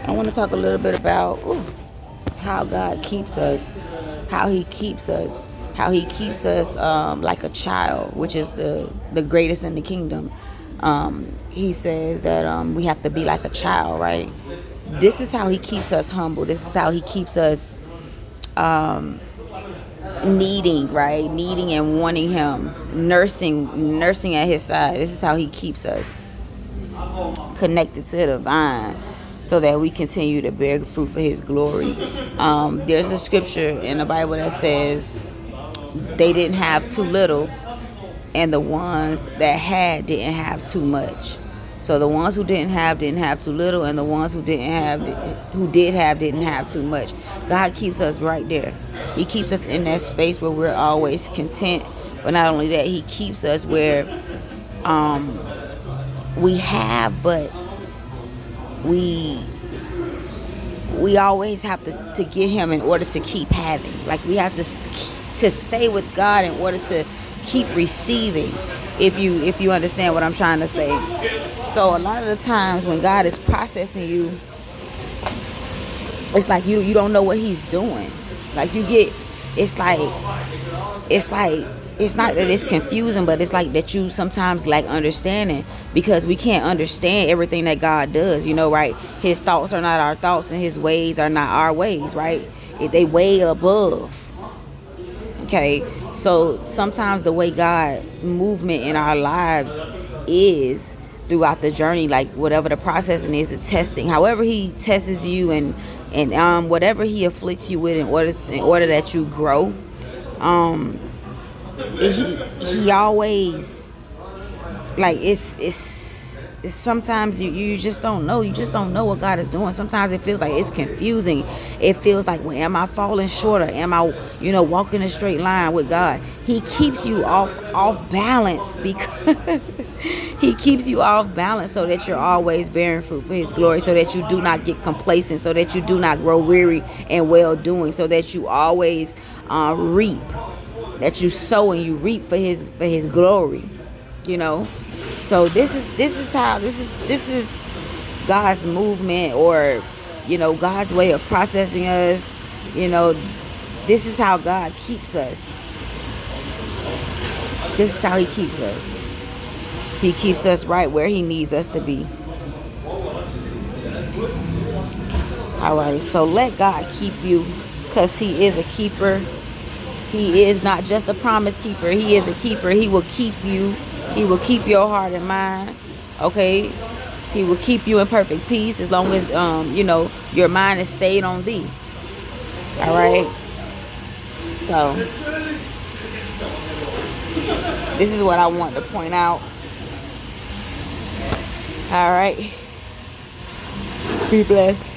I want to talk a little bit about how God keeps us, how He keeps us, how He keeps us like a child, which is the greatest in the kingdom. He says that we have to be like a child, right? This is how He keeps us humble. This is how He keeps us needing, right? Needing and wanting Him, nursing at His side. This is how He keeps us connected to the vine, so that we continue to bear fruit for His glory. There's a scripture in the Bible that says they didn't have too little, and the ones that had didn't have too much. So the ones who didn't have too little, and the ones who did have didn't have too much. God keeps us right there. He keeps us in that space where we're always content. But not only that, He keeps us where we have, but we always have to get Him in order to keep having. Like, we have to stay with God in order to keep receiving, if you understand what I'm trying to say. So a lot of the times when God is processing you, it's like you don't know what He's doing. Like, it's not that it's confusing, but it's like that you sometimes lack understanding, because we can't understand everything that God does, right? His thoughts are not our thoughts, and His ways are not our ways, right? They way above. Okay, so sometimes the way God's movement in our lives is throughout the journey, like whatever the processing is, the testing, however He tests you, and whatever He afflicts you with in order that you grow. He always, like, it's sometimes you just don't know. You just don't know what God is doing. Sometimes it feels like it's confusing. It feels like, well, am I falling short, or am I walking a straight line with God? He keeps you off balance, because He keeps you off balance so that you're always bearing fruit for His glory, so that you do not get complacent, so that you do not grow weary in well doing, so that you always reap, that you sow and you reap for His glory. So this is God's movement, or God's way of processing us. This is how God keeps us. This is how He keeps us. He keeps us right where He needs us to be. All right, so let God keep you, because He is a keeper. He is not just a promise keeper. He is a keeper. He will keep you. He will keep your heart and mind. Okay? He will keep you in perfect peace as long as, your mind is stayed on Thee. All right? So, this is what I want to point out. All right? Be blessed.